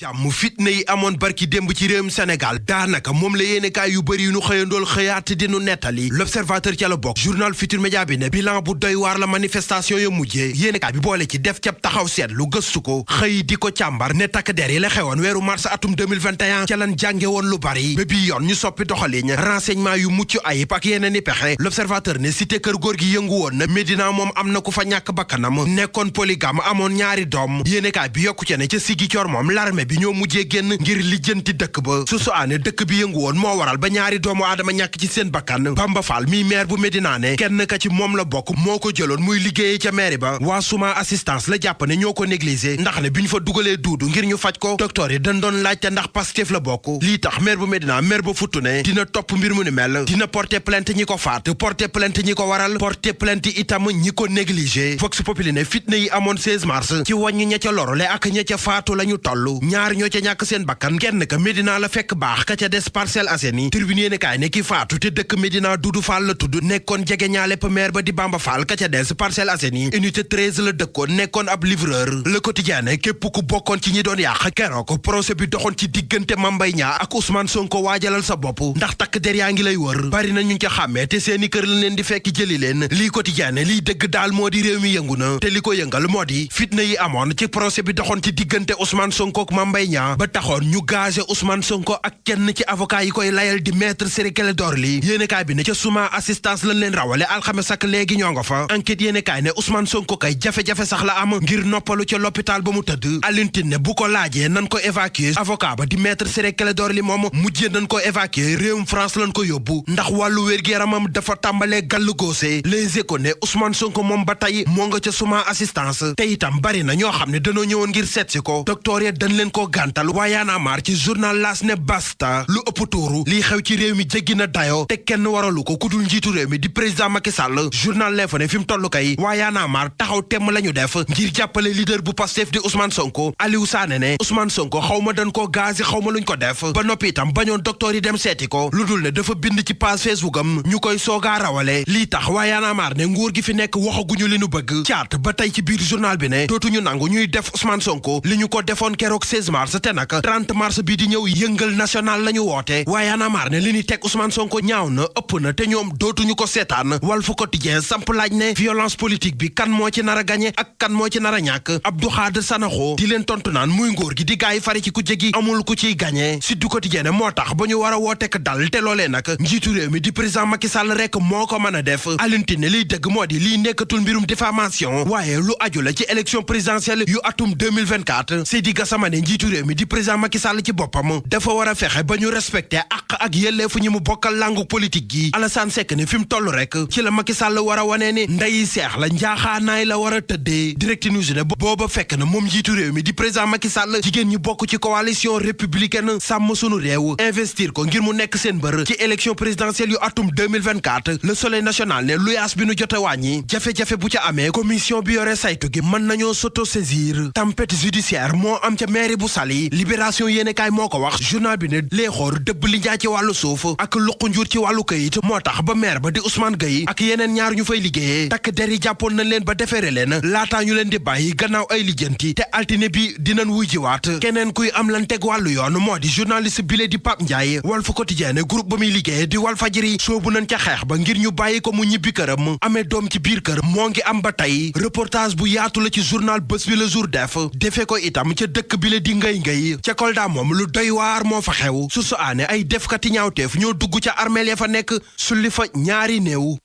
jàmm fitna yi amoon barki démb ci réewum Sénégal daanaka moom la yéenekaay yu bëri yu nu xëyandool xëyaat di nu nettali l'observateur ca la bokk journal Futurs Médias bi ne bilan bu doy waar la manifestation ya mujjee yéenekaay bi boole ci def cab taxaw seetlu gëstu ko xëy di ko càmbar ne takk der yi la xewoon weeru mars atum 2021 ca lan jànge woon lu bari ba bii yoon ñu soppi doxaliñ renseignement yu mucc ayib ak yeneen i pexe l'observateur ne cité kër góor gi yëngu woon na Médina moom am na ku fa ñàkk bakkanam nekkoon polygame amoon ñaari doom yéenekaay bi yokku ci ne ca Ziguinchor moom l'armée bi ñoo mujjee génn ngir lijjanti dëkk ba su aane dëkk bi yëngu woon moo waral ba ñaari doomu aadama ñàkk ci seen bakkan Bamba Fall mi maire bu Médina ne kenn ka ci moom la bokk moo ko jëloon muy liggéeyee ca mairie ba waa suma assistance la jàpp ne ñoo ko négligé ndax ne bi ñu fa dugalee duudu ngir ñu faj ko docteur yi dañ doon laajte ndax Pastef la bokk lii tax maire bu Médina maire ba futtu ne dina topp mbir mu ni mel dina porter plainte ñi ko faat porter plainte ñi ko waral porter plainte itam ñi ko négligé Vox Populi ne fitna yi amoon 16 mars ci wàññi ña ca lorole ak ña ca faatu lañu toll ñaar ñoo ca ñàkk seen bakkan kenn ka Médina la fekk baax ka ca des Parcelles Assainies Tribune yéene kaay ne ki faatu te dëkk Médina Doudou Fall la tudd nekkoon jege ñaale maire ba di Bamba Fall ka ca des Parcelles Assainies unité 13 la dëkkoon nekkoon ab livreur Le Quotidien ne képp ku bokkoon ci ñi doon yàq keroog procès bi doxoon ci diggante Mame Mbaye Niang ak Ousmane Sonko waajalal sa bopp ndax takk der yaa ngi lay wër bari na ñu ca xàmmee te seeni kër lañ leen di fekk jëli leen lii Quotidien ne liy dëgg daal moo di réew mi yëngu na te li ko yëngal moo di fitna yi amoon ci procès bi doxoon ci diggante Ousmane Sonko ak Mame Mbaye Niang ba taxoon ñu gazé Ousmane Sonko ak kenn ci avocat yi koy layal di maître Ciré Clédor Ly yéenekaay bi ne ca suma assistance lañ leen rawale alxames ak léegi ñoo nga fa enquête yéenekaay ne Ousmane Sonko kay jafe-jafe sax la am ngir noppalu ca l'hôpital ba mu tëdd Alioune Tine ne bu ko laajee nan ko évacuer avocat ba di maître Ciré Clédor Ly moom mujjee nañ ko évacuer réewum France lañ ko yóbbu ndax wàllu wér-gu-yaramam dafa tàmbalee gàllu góose Les Échos ne Ousmane Sonko moom ba tey moo nga ca suma assistance te itam bari na ñoo xam ne dañoo ñëwoon ngir seetsi ko docteur ya dañ leen ko gàntal waayaana maar ci journal L'As ne basta lu ëpp tuuru lii xew ci réew mi jéggi na dayo te kenn waralu ko ku dul njiitu réew mi di président Macky Sall journal L'Info ne fi mu toll kay waayaana maar taxaw temm la ñu def ngir jàppale leader bu Pastef di Ousmane Sonko Aliou Sané ne Ousmane Sonko xaw ma dañ koo gazi xaw ma luñ ko def ba noppi itam bañoon docteur yi dem seeti ko lu dul ne dafa bind ci page Facebook am ñu koy soogaa rawale lii tax waayaana maar ne nguur gi fi nekk waxaguñu li ñu bëgg caat ba tey ci biir journal bi ne dootuñu nangu ñuy def Ousmane Sonko li ñu ko defoon keroog 16 mars te nag 30 mars bi di ñëw yëngal national la ñu woote waaye anamar ne li ñu teg Ousmane Sonko ñaaw na ëpp na te ñoom dootuñu ko seetaan Walf Quotidien samp laaj ne violence politique bi kan moo ci nar a gañe ak kan moo ci nar a ñàkk Abdou Khadre Sanokho di leen tontu naan muy ngóor gi di gaay fari ci ku jégi amul ku ciy gañe Sud Quotidien ne moo tax ba ñu war a wootek dal te loolee nag njiitu réew mi di président Macky Sall rek moo ko mën a def Alioune Tine liy dëgg moo di liy nekkatul mbirum diffamation waaye lu aju la ci élection présidentielle yu atum 2024 Seydi Gassama ne njiitu réew mi di président Macky Sall ci boppam dafa war a fexe ba ñu respecté ak yelleefu ñi mu bokkal langu politique gi Alassane Seck ne fi mu toll rek ci la Macky Sall war a wanee ni ndeyi seex la njaaxaanaay la war a tëddee Direct News ne booba fekk na moom njiitu réew mi di président Macky Sall jigéen ñi bokk ci coalition républicaine sàmm sunu réew investir ko ngir mu nekk seen bër ci élection présidentielle yu atum 2024 Le Soleil national ne luyaas bi nu jote wàññi jafe-jafe bu ca amee commission bi yore saytu gi mën nañoo s'autosaisir tempête judiciaire moo am ca mairie bu Saly Libération yéenekaay moo ko wax journal bi ne léexoor dëbb li njaa ci wàllu suuf ak luqu njur ci wàllu këyit moo tax ba maire ba di Ousmane Gueye ak yeneen ñaar ñu fay liggéeyee takk der yi jàppoon nañ leen ba defeere leen laataa ñu leen di bàyyi gannaaw ay lijjanti te altine bi dinañ wuy jiwaat keneen kuy am lan teg wàllu yoon moo di journaliste bile di Pape Ndiaye Walf Quotidien groupe ba muy liggéeyee di Walfadjri soobu nañ ca xeex ba ngir ñu bàyyi ko mu ñibbi këram amee doom ci biir kër moo ngi am ba tey reportage bu yaatu la ci journal Bës Bi Le Jour defee ko itam ca dëkk bile di ngay ca Kolda moom lu doy waar moo fa xew su aane ay defkati ñaawteef ñoo dugg ca armeel ya fa nekk sulli fa ñaari néew